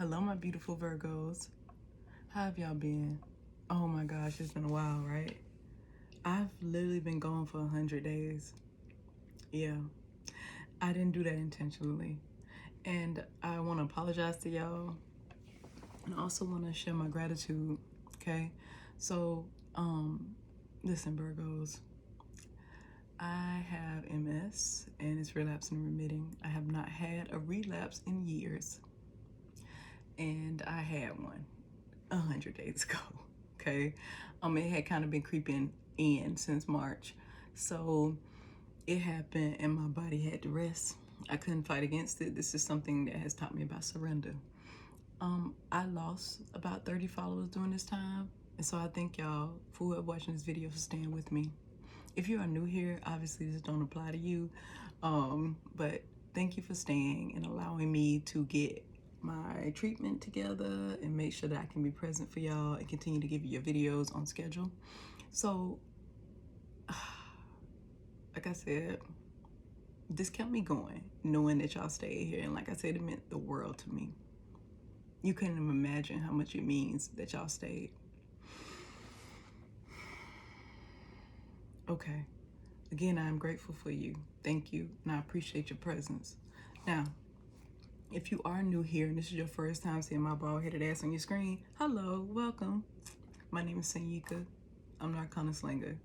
Hello, my beautiful Virgos. How have y'all been? Oh my gosh, it's been a while, right? I've literally been gone for 100 days. Yeah, I didn't do that intentionally. And I want to apologize to y'all. And I also want to share my gratitude, okay? So, listen, Virgos. I have MS and it's relapsing and remitting. I have not had a relapse in years. And I had one 100 days ago. Okay, it had kind of been creeping in since March, so it happened and my body had to rest. I couldn't fight against it. This is something that has taught me about surrender. I lost about 30 followers during this time, and so I thank y'all for whoever watching this video for staying with me. If you are new here, obviously this don't apply to you, but thank you for staying and allowing me to get my treatment together and make sure that I can be present for y'all and continue to give you your videos on schedule. So, like I said, this kept me going, knowing that y'all stayed here. And like I said, it meant the world to me. You couldn't even imagine how much it means that y'all stayed. Okay. Again, I'm grateful for you. Thank you. And I appreciate your presence. Now, if you are new here and this is your first time seeing my bald-headed ass on your screen, hello, welcome. My name is Sanyikat. I'm the Arcana Slanger.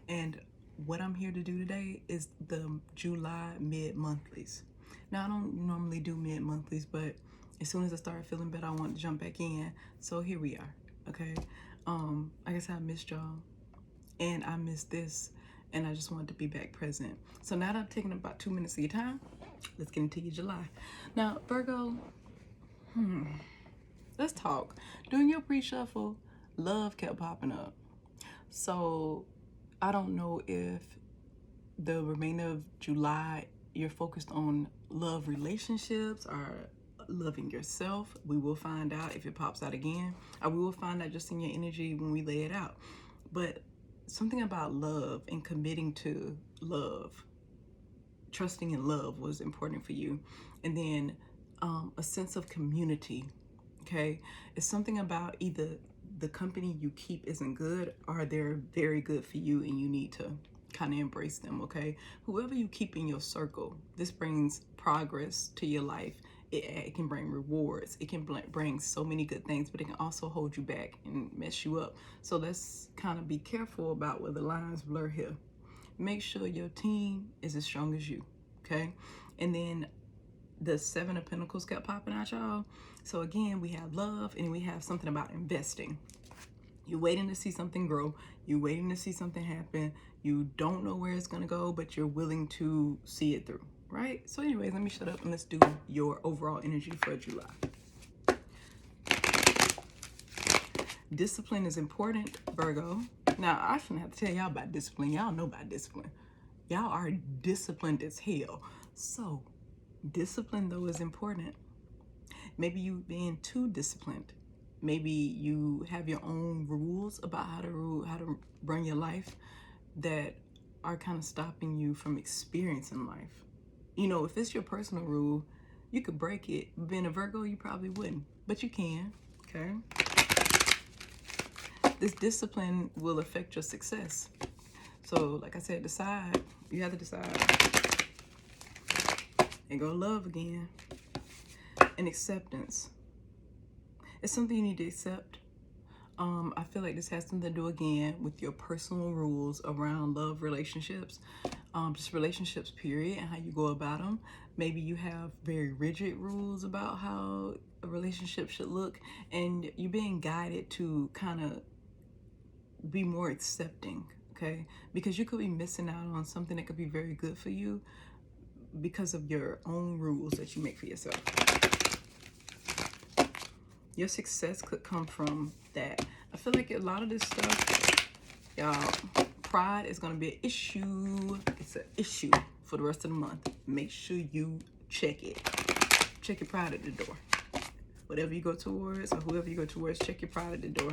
And what I'm here to do today is the July mid-monthlies. Now, I don't normally do mid-monthlies, but as soon as I started feeling better, I wanted to jump back in. So here we are, okay? I guess I missed y'all. And I missed this. And I just wanted to be back present. So now that I've taken about 2 minutes of your time, let's get into your July. Now, Virgo, let's talk. During your pre-shuffle, love kept popping up. So I don't know if the remainder of July you're focused on love relationships or loving yourself. We will find out if it pops out again. Or we will find out just in your energy when we lay it out. But something about love and committing to love, trusting in love was important for you. And then a sense of community, okay? It's something about either the company you keep isn't good or they're very good for you and you need to kind of embrace them, okay? Whoever you keep in your circle, this brings progress to your life. It can bring rewards. It can bring so many good things, but it can also hold you back and mess you up. So let's kind of be careful about where the lines blur here. Make sure your team is as strong as you, okay? And then the Seven of Pentacles kept popping out, y'all. So again, we have love and we have something about investing. You're waiting to see something grow. You're waiting to see something happen. You don't know where it's going to go, but you're willing to see it through, right? So anyways, let me shut up and let's do your overall energy for July. Discipline is important, Virgo. Now, I shouldn't have to tell y'all about discipline. Y'all know about discipline. Y'all are disciplined as hell. So, discipline, though, is important. Maybe you being too disciplined. Maybe you have your own rules about how to run your life that are kind of stopping you from experiencing life. You know, if it's your personal rule, you could break it. Being a Virgo, you probably wouldn't, but you can, okay? This discipline will affect your success. So, like I said, decide. You have to decide. And go love again. And acceptance. It's something you need to accept. I feel like this has something to do again with your personal rules around love relationships, just relationships period, and how you go about them. Maybe you have very rigid rules about how a relationship should look, and you're being guided to kind of be more accepting, okay? Because you could be missing out on something that could be very good for you because of your own rules that you make for yourself. Your success could come from that. I feel like a lot of this stuff, y'all, pride is going to be an issue. It's an issue for the rest of the month. Make sure you check it. Check your pride at the door. Whatever you go towards or whoever you go towards, check your pride at the door.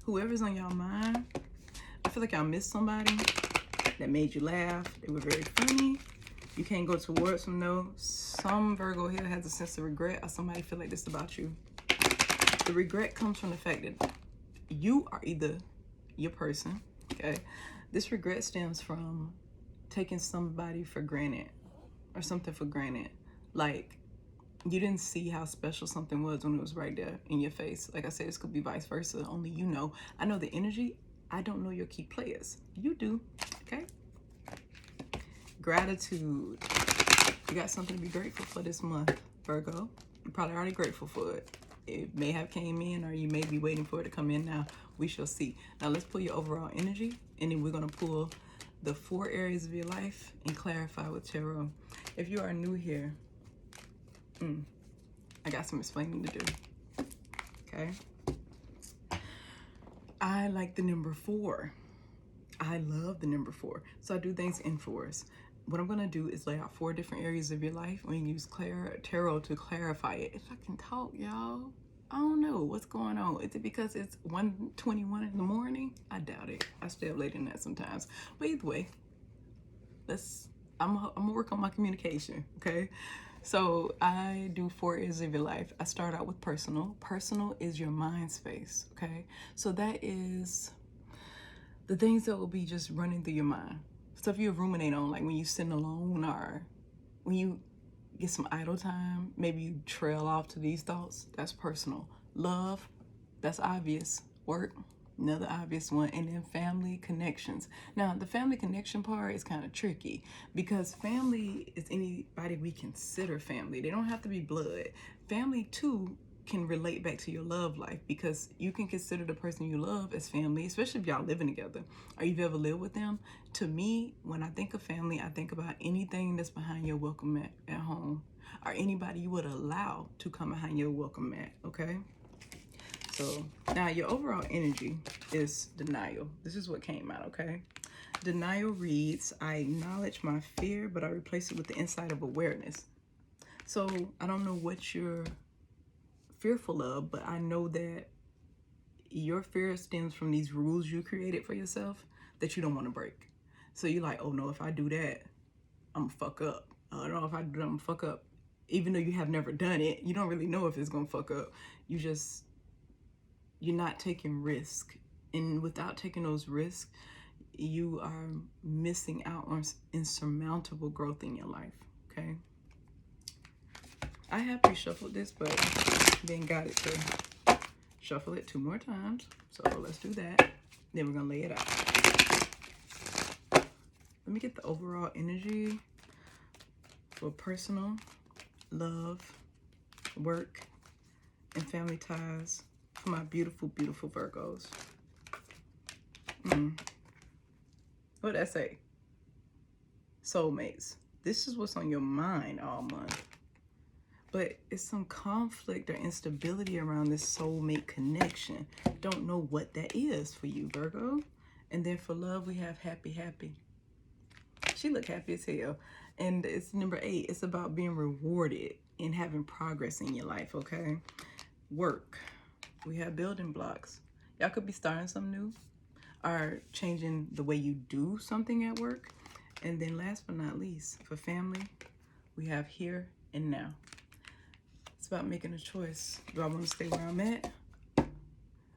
Whoever's on y'all mind, I feel like y'all missed somebody that made you laugh. They were very funny. You can't go towards them, no. Some Virgo here has a sense of regret, or somebody feel like this about you. The regret comes from the fact that you are either your person, okay? This regret stems from taking somebody for granted or something for granted. Like, you didn't see how special something was when it was right there in your face. Like I said, this could be vice versa. Only you know. I know the energy. I don't know your key players. You do, okay? Gratitude. You got something to be grateful for this month, Virgo. You're probably already grateful for it. It may have came in, or you may be waiting for it to come in now. We shall see. Now let's pull your overall energy, and then we're going to pull the 4 areas of your life and clarify with tarot. If you are new here, I got some explaining to do, okay? I like the number 4. I love the number 4. So I do things in 4s. What I'm going to do is lay out 4 different areas of your life. We're going to use tarot to clarify it. If I can talk, y'all, I don't know what's going on. Is it because it's 1:21 in the morning? I doubt it. I stay up later than that sometimes. But either way, I'm going to work on my communication, okay? So I do 4 areas of your life. I start out with personal. Personal is your mind space, okay? So that is the things that will be just running through your mind. Stuff you ruminate on, like when you sit alone or when you get some idle time, maybe you trail off to these thoughts. That's personal. Love, that's obvious. Work, another obvious one. And then family connections. Now, the family connection part is kind of tricky because family is anybody we consider family. They don't have to be blood. Family, too, can relate back to your love life because you can consider the person you love as family, especially if y'all living together or you've ever lived with them. To me, when I think of family, I think about anything that's behind your welcome mat at home or anybody you would allow to come behind your welcome mat, okay? So now your overall energy is denial. This is what came out, okay? Denial reads, I acknowledge my fear, but I replace it with the insight of awareness. So I don't know what you're fearful of, but I know that your fear stems from these rules you created for yourself that you don't want to break. So you're like, oh no, if I do that, I'm gonna fuck up. I don't know if I do that, I'm gonna fuck up. Even though you have never done it, you don't really know if it's gonna fuck up. You're not taking risk. And without taking those risks, you are missing out on insurmountable growth in your life, okay? I have reshuffled this, but then got it to shuffle it 2 more times. So let's do that. Then we're gonna lay it out. Let me get the overall energy for personal, love, work, and family ties for my beautiful, beautiful Virgos. What did I say? Soulmates. This is what's on your mind all month. But it's some conflict or instability around this soulmate connection. Don't know what that is for you, Virgo. And then for love, we have happy, happy. She look happy as hell. And it's number 8. It's about being rewarded and having progress in your life, okay? Work. We have building blocks. Y'all could be starting something new or changing the way you do something at work. And then last but not least, for family, we have here and now. It's about making a choice. Do I want to stay where I'm at?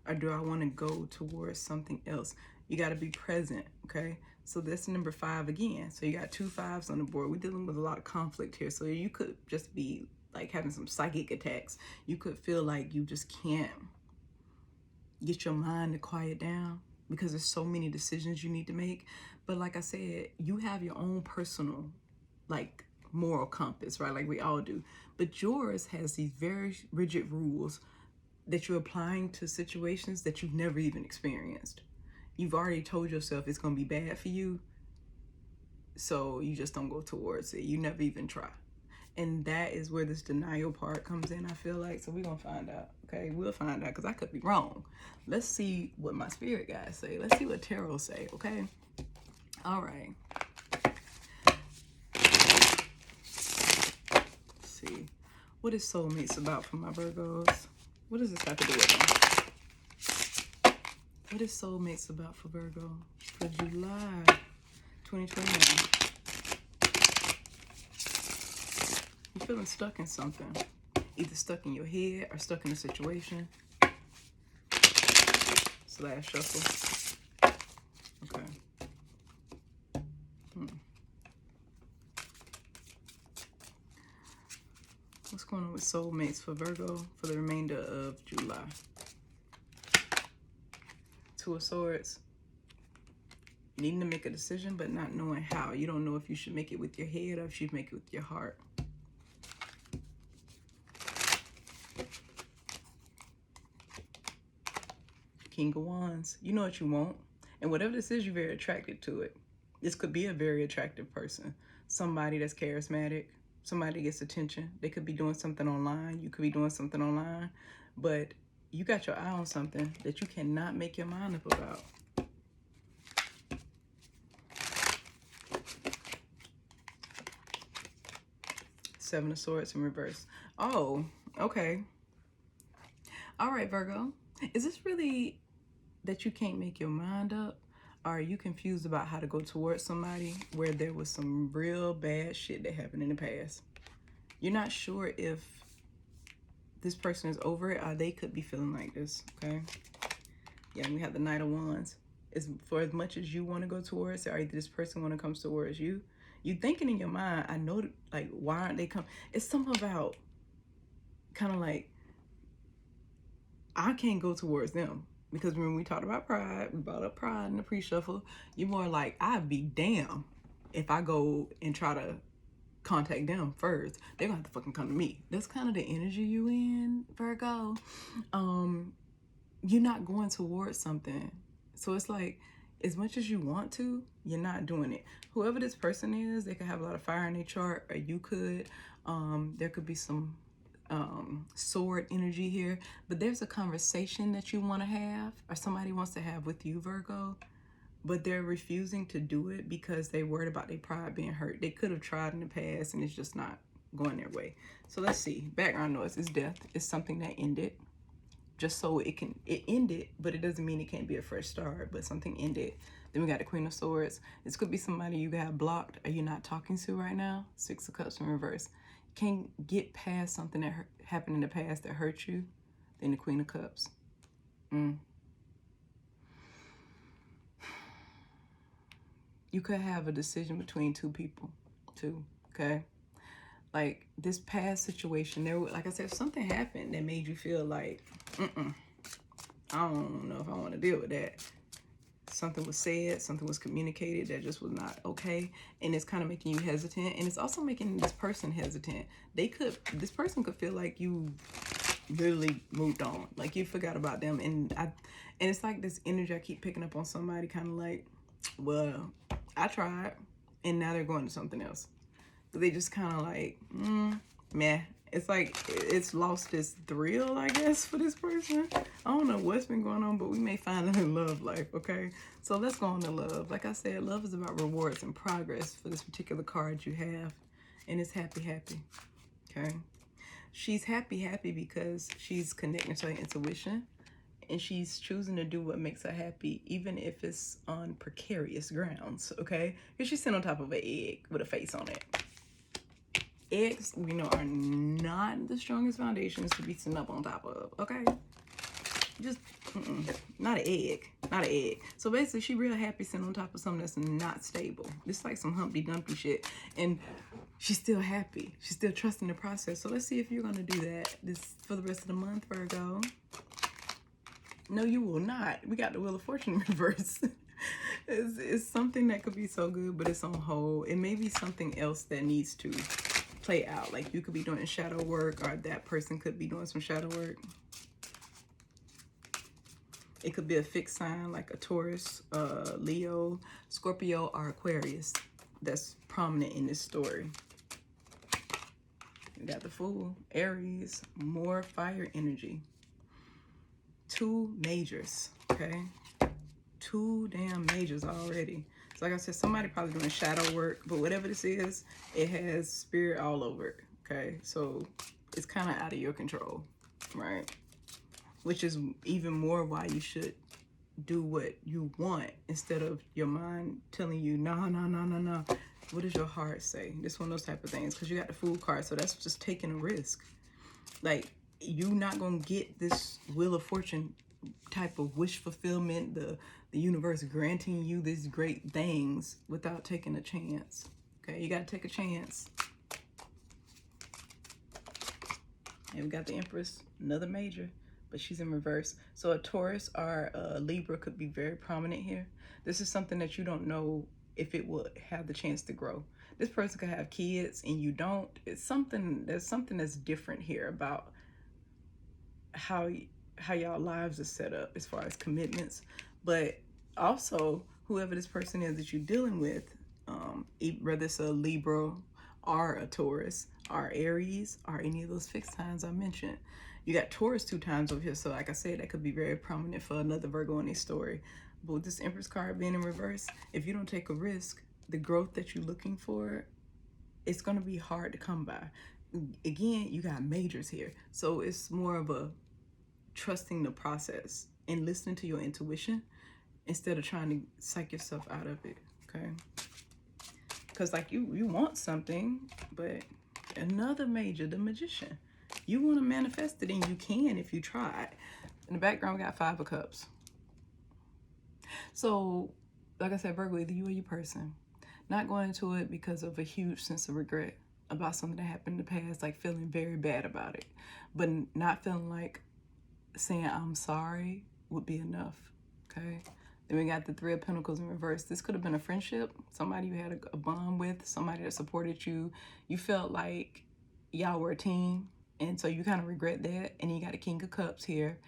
Or do I want to go towards something else? You got to be present, okay? So that's number 5 again. So you got 2 5s on the board. We're dealing with a lot of conflict here. So you could just be like having some psychic attacks. You could feel like you just can't get your mind to quiet down because there's so many decisions you need to make. But like I said, you have your own personal, like, moral compass, right? Like we all do. But yours has these very rigid rules that you're applying to situations that you've never even experienced. You've already told yourself it's going to be bad for you, so you just don't go towards it. You never even try. And that is where this denial part comes in, I feel like. So we're going to find out, okay? We'll find out because I could be wrong. Let's see what my spirit guides say. Let's see what tarot say, okay? All right. See, what is soulmates about for my Virgos? What does this have to do with them? What is soulmates about for Virgo for July 2021? feeling stuck in something. Either stuck in your head or stuck in a situation. Slash shuffle. Okay. What's going on with soulmates for Virgo for the remainder of July? Two of Swords. Needing to make a decision, but not knowing how. You don't know if you should make it with your head or if you should make it with your heart. King of Wands. You know what you want. And whatever this is, you're very attracted to it. This could be a very attractive person. Somebody that's charismatic. Somebody that gets attention. They could be doing something online. You could be doing something online. But you got your eye on something that you cannot make your mind up about. Seven of Swords in reverse. Oh, okay. All right, Virgo. Is this really that you can't make your mind up? Or are you confused about how to go towards somebody where there was some real bad shit that happened in the past? You're not sure if this person is over it or they could be feeling like this, okay? Yeah, we have the Knight of Wands. It's for as much as you want to go towards it, or this person want to come towards you. You thinking in your mind, I know, like, why aren't they coming? It's something about kind of like, I can't go towards them. Because when we talked about pride, we brought up pride in the pre-shuffle. You're more like, I'd be damn if I go and try to contact them first. They're gonna have to fucking come to me. That's kind of the energy you in, Virgo. You're not going towards something. So it's like, as much as you want to, you're not doing it. Whoever this person is, they could have a lot of fire in their chart, or you could. There could be some sword energy here, but there's a conversation that you want to have, or somebody wants to have with you, Virgo, but they're refusing to do it because they're worried about their pride being hurt. They could have tried in the past and it's just not going their way. So let's see. Background noise is death. It's something that ended, just so it ended, but it doesn't mean it can't be a fresh start, but something ended. Then we got the Queen of Swords. This could be somebody you got blocked or you're not talking to right now. Six of Cups in reverse. Can't get past something that happened in the past that hurt you. Then the Queen of Cups. You could have a decision between two people too, okay? Like this past situation, there, like I said, if something happened that made you feel like, I don't know if I want to deal with that. Something was said, something was communicated that just was not okay, and it's kind of making you hesitant, and it's also making this person hesitant. This person could feel like you literally moved on, like you forgot about them, and it's like this energy I keep picking up on somebody, kind of like, well, I tried, and now they're going to something else. They just kind of like, meh. It's like it's lost its thrill, I guess, for this person. I don't know what's been going on, but we may find it in love life, okay? So let's go on to love. Like I said, love is about rewards and progress for this particular card you have. And it's happy, happy, okay? She's happy, happy because she's connecting to her intuition. And she's choosing to do what makes her happy, even if it's on precarious grounds, okay? Because she's sitting on top of an egg with a face on it. Eggs, you know, are not the strongest foundations to be sitting up on top of, okay? Just, not an egg, not an egg. So basically, she real happy sitting on top of something that's not stable. It's like some Humpty Dumpty shit. And she's still happy. She's still trusting the process. So let's see if you're going to do that this for the rest of the month, Virgo. No, you will not. We got the Wheel of Fortune in reverse. It's something that could be so good, but it's on hold. It may be something else that needs to play out. Like you could be doing shadow work, or that person could be doing some shadow work. It could be a fixed sign like a Taurus, Leo, Scorpio, or Aquarius that's prominent in this story. We got the Fool, Aries, more fire energy. Two majors, okay? Two damn majors already. So like I said, somebody probably doing shadow work, but whatever this is, it has spirit all over it, okay? So it's kind of out of your control, right? Which is even more why you should do what you want instead of your mind telling you, no. What does your heart say? This one of those type of things, because you got the Fool card, so that's just taking a risk. Like, you not gonna get this Wheel of Fortune type of wish fulfillment, the universe granting you these great things without taking a chance. Okay, you gotta take a chance. And we got the Empress, another major, but she's in reverse. So a Taurus or a Libra could be very prominent here. This is something that you don't know if it will have the chance to grow. This person could have kids and you don't. It's something, there's something that's different here about how y'all lives are set up as far as commitments. But also, whoever this person is that you're dealing with, whether it's a Libra or a Taurus or Aries or any of those fixed signs I mentioned. You got Taurus 2 times over here, so like I said, that could be very prominent for another Virgo in this story. But with this Empress card being in reverse, if you don't take a risk, the growth that you're looking for, it's going to be hard to come by. Again, you got majors here, so it's more of a trusting the process and listening to your intuition instead of trying to psych yourself out of it, okay? Because like you want something, but another major, the Magician. You want to manifest it, and you can if you try. In the background, we got 5 of Cups. So, like I said, Virgo, either you or your person. Not going into it because of a huge sense of regret about something that happened in the past, like feeling very bad about it. But not feeling like saying I'm sorry would be enough, okay? Then we got the 3 of Pentacles in reverse. This could have been a friendship, somebody you had a bond with, somebody that supported you. You felt like y'all were a team, and so you kind of regret that. And you got a King of Cups here,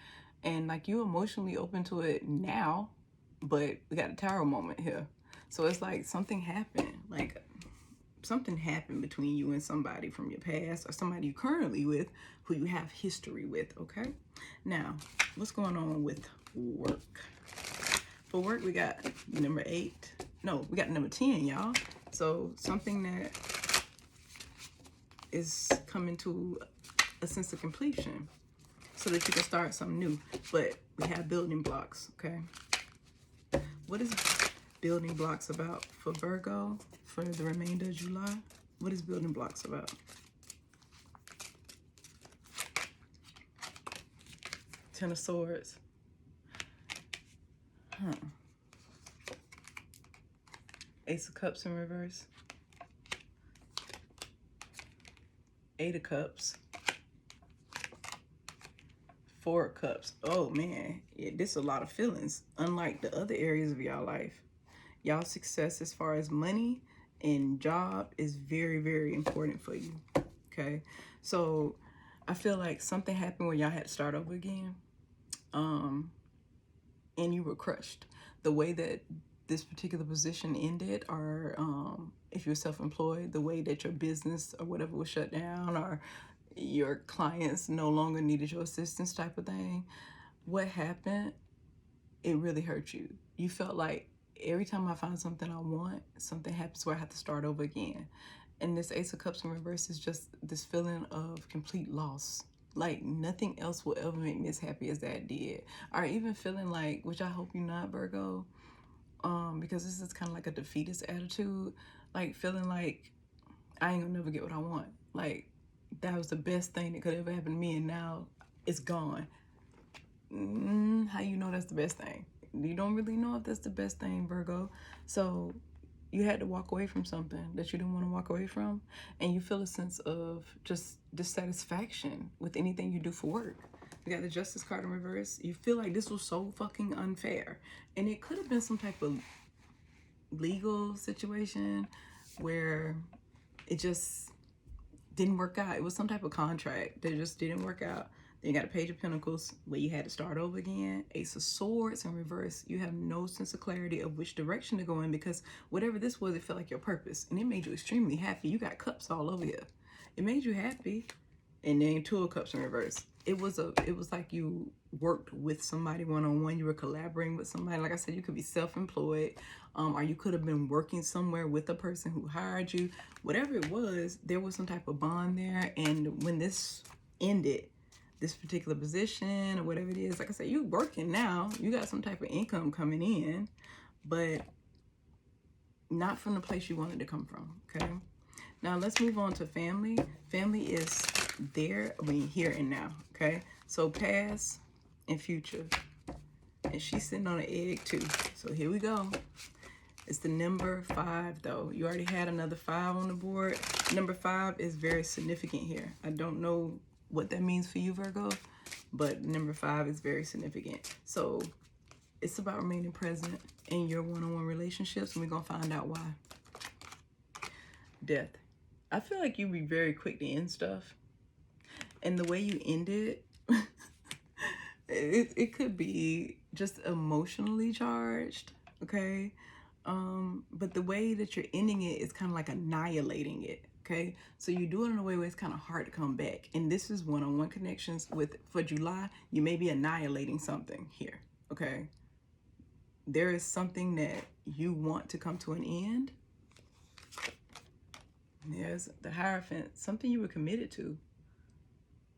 and like you emotionally open to it now, but we got a Tower moment here. So it's like something happened, like something happened between you and somebody from your past or somebody you currently with who you have history with, okay? Now, what's going on with work? For work, we got number 8. No, we got number 10, y'all. So something that is coming to a sense of completion so that you can start something new. But we have building blocks, okay? What is building blocks about for Virgo for the remainder of July? What is building blocks about? Ten of Swords. Ace of Cups in reverse. 8 of Cups. 4 of Cups. Oh man, yeah, this is a lot of feelings. Unlike the other areas of y'all life, y'all success as far as money and job is very, very important for you. Okay, so I feel like something happened where y'all had to start over again, and you were crushed. The way that this particular position ended, or if you're self-employed, the way that your business or whatever was shut down, or your clients no longer needed your assistance type of thing. What happened, it really hurt you. You felt like every time I find something I want, something happens where I have to start over again. And this Ace of Cups in reverse is just this feeling of complete loss. Like nothing else will ever make me as happy as that did. Or even feeling like, which I hope you're not, Virgo, because this is kind of like a defeatist attitude. Like feeling like I ain't gonna never get what I want. Like that was the best thing that could ever happen to me, and now it's gone. How you know that's the best thing? You don't really know if that's the best thing, Virgo. So you had to walk away from something that you didn't want to walk away from, and you feel a sense of just dissatisfaction with anything you do for work. We got the Justice card in reverse. You feel like this was so fucking unfair, and it could have been some type of legal situation where it just didn't work out. It was some type of contract that just didn't work out. Then you got a Page of Pentacles where you had to start over again. Ace of Swords in reverse. You have no sense of clarity of which direction to go in, because whatever this was, it felt like your purpose, and it made you extremely happy. You got cups all over here. It made you happy. And then 2 of Cups in reverse. It was like you worked with somebody one-on-one. You were collaborating with somebody. Like I said, you could be self-employed, or you could have been working somewhere with a person who hired you. Whatever it was, there was some type of bond there. And when this ended, this particular position or whatever it is, like I said, you working now. You got some type of income coming in, but not from the place you wanted to come from, okay? Now let's move on to family. Family is there, here and now, okay? So past and future. And she's sitting on an egg too. So here we go. It's the number 5 though. You already had another 5 on the board. Number 5 is very significant here. I don't know what that means for you, Virgo, but number 5 is very significant. So it's about remaining present in your one-on-one relationships, and we're gonna find out why. Death. I feel like you be very quick to end stuff, and the way you end it, it could be just emotionally charged, okay? But the way that you're ending it is kind of like annihilating it, okay? So you do it in a way where it's kind of hard to come back. And this is one-on-one connections for July. You may be annihilating something here, okay? There is something that you want to come to an end. There's the Hierophant, something you were committed to.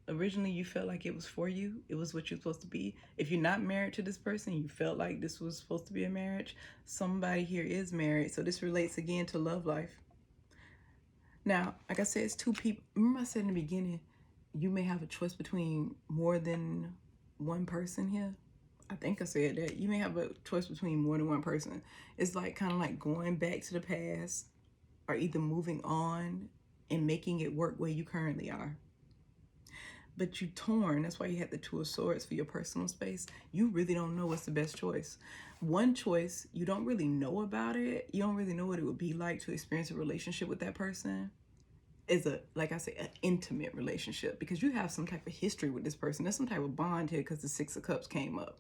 Originally, you felt like it was for you. It was what you're supposed to be. If you're not married to this person, you felt like this was supposed to be a marriage. Somebody here is married. So this relates again to love life. Now, like I said, it's 2 people. Remember I said in the beginning, you may have a choice between more than one person here. I think I said that. You may have a choice between more than one person. It's like kind of like going back to the past, or either moving on and making it work where you currently are. But you torn. That's why you had the 2 of Swords for your personal space. You really don't know what's the best choice. One choice, you don't really know about it. You don't really know what it would be like to experience a relationship with that person. Is like I say, an intimate relationship, because you have some type of history with this person. There's some type of bond here because the 6 of Cups came up.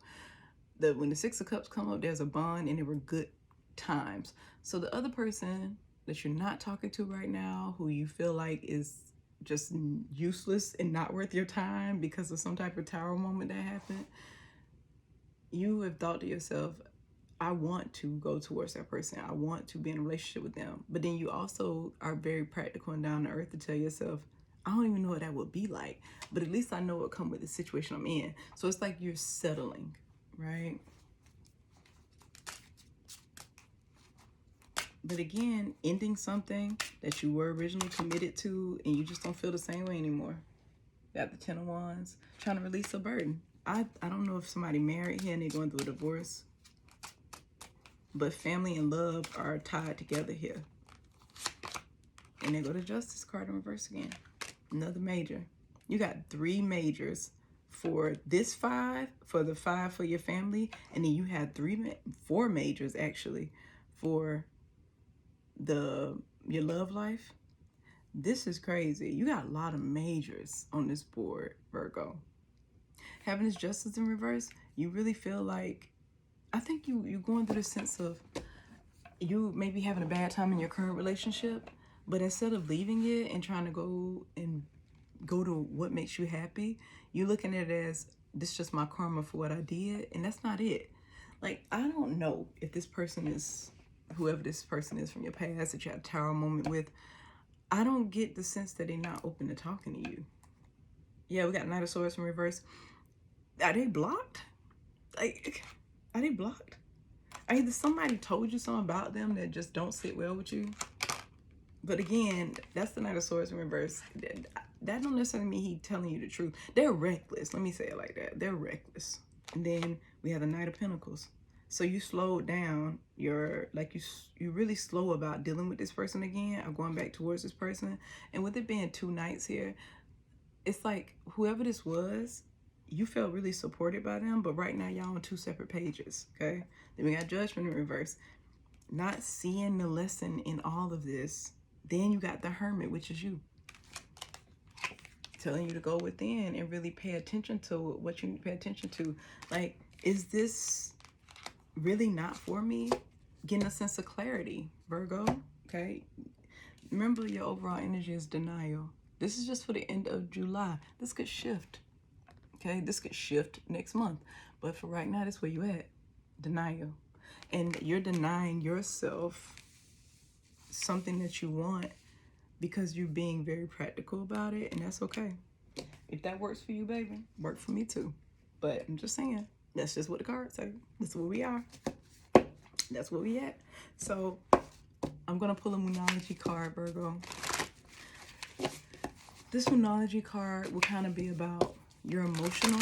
When the 6 of Cups come up, there's a bond and there were good times. So the other person that you're not talking to right now, who you feel like is just useless and not worth your time because of some type of tower moment that happened, you have thought to yourself, I want to go towards that person. I want to be in a relationship with them. But then you also are very practical and down to earth to tell yourself, I don't even know what that would be like, but at least I know what come with the situation I'm in. So it's like you're settling, right? But again, ending something that you were originally committed to and you just don't feel the same way anymore. You got the 10 of Wands, trying to release a burden. I don't know if somebody married here and they're going through a divorce, but family and love are tied together here. And they go to Justice card in reverse again. Another major. You got 3 majors for this 5, for the 5 for your family, and then you had 4 majors actually for your love life. This is crazy. You got a lot of majors on this board, Virgo. Having this Justice in reverse, you really feel like, I think you're going through the sense of you maybe having a bad time in your current relationship, but instead of leaving it and trying to go to what makes you happy, you're looking at it as, this is just my karma for what I did, and that's not it. Like, I don't know if this person is, whoever this person is from your past that you had a tower moment with, I don't get the sense that they're not open to talking to you. Yeah, we got Knight of Swords in reverse. Are they blocked? Like, are they blocked? Either somebody told you something about them that just don't sit well with you. But again, that's the Knight of Swords in reverse. That don't necessarily mean he's telling you the truth. They're reckless. Let me say it like that. They're reckless. And then we have the Knight of Pentacles. So you slowed down. You're really slow about dealing with this person again, or going back towards this person. And with it being 2 knights here, it's like whoever this was, you felt really supported by them, but right now y'all on 2 separate pages, okay? Then we got Judgment in reverse. Not seeing the lesson in all of this. Then you got the Hermit, which is you. Telling you to go within and really pay attention to what you need to pay attention to. Like, is this really not for me? Getting a sense of clarity, Virgo, okay? Remember, your overall energy is denial. This is just for the end of July. This could shift, okay? This could shift next month. But for right now, that's where you at. Denial. And you're denying yourself something that you want because you're being very practical about it, and that's okay. If that works for you, baby, work for me too. But I'm just saying, that's just what the cards say. That's where we are. That's where we at. So I'm going to pull a Moonology card, Virgo. This Moonology card will kind of be about your emotional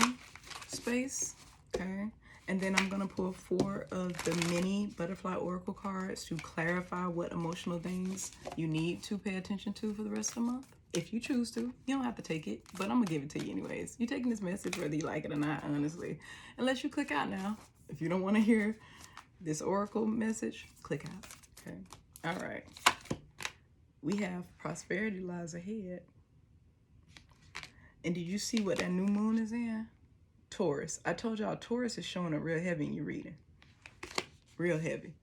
space, okay? And then I'm going to pull 4 of the mini butterfly oracle cards to clarify what emotional things you need to pay attention to for the rest of the month. If you choose to, you don't have to take it, but I'm going to give it to you anyways. You're taking this message whether you like it or not, honestly. Unless you click out now. If you don't want to hear this oracle message, click out, okay? All right. We have prosperity lies ahead. And did you see what that new moon is in? Taurus. I told y'all Taurus is showing up real heavy in your reading. Real heavy.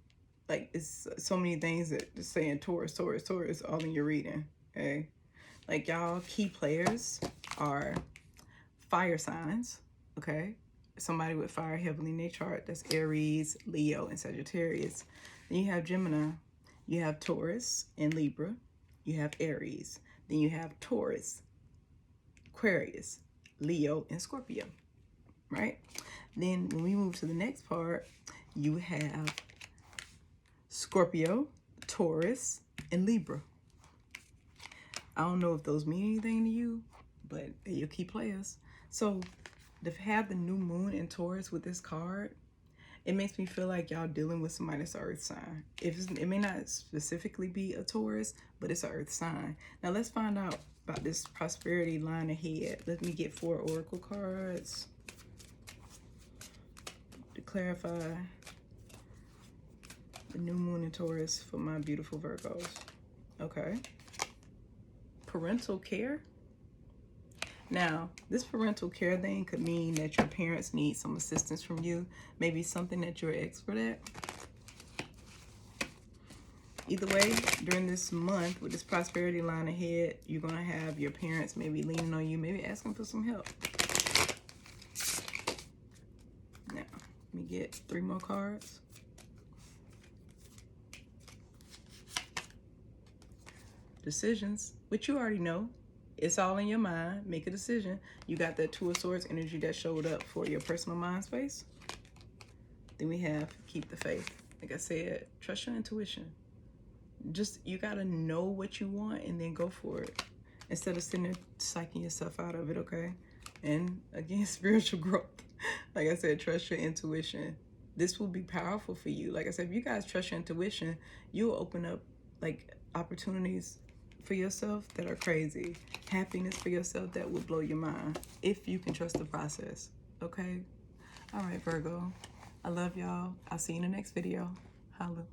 Like, it's so many things that just saying Taurus, Taurus, Taurus all in your reading. Okay? Like, y'all key players are fire signs. Okay? Somebody with fire heavily in their chart. That's Aries, Leo, and Sagittarius. Then you have Gemini. You have Taurus and Libra. You have Aries. Then you have Taurus, Aquarius, Leo, and Scorpio. Right? Then when we move to the next part, you have Scorpio, Taurus, and Libra. I don't know if those mean anything to you, but they're your key players. So to have the new moon in Taurus with this card, it makes me feel like y'all dealing with somebody that's an earth sign. It may not specifically be a Taurus, but it's an earth sign. Now let's find out about this prosperity line ahead. Let me get 4 oracle cards to clarify the new moon in Taurus for my beautiful Virgos. Okay. Parental care. Now, this parental care thing could mean that your parents need some assistance from you. Maybe something that you're expert at. Either way, during this month with this prosperity line ahead, you're going to have your parents maybe leaning on you, maybe asking for some help. Now, let me get 3 more cards. Decisions, which you already know. It's all in your mind. Make a decision. You got that 2 of Swords energy that showed up for your personal mind space. Then we have keep the faith. Like I said, trust your intuition. Just, you got to know what you want and then go for it. Instead of sitting there psyching yourself out of it, okay? And again, spiritual growth. Like I said, trust your intuition. This will be powerful for you. Like I said, if you guys trust your intuition, you'll open up like opportunities for yourself that are crazy. Happiness for yourself that will blow your mind if you can trust the process. Okay? All right, Virgo. I love y'all. I'll see you in the next video. Holla.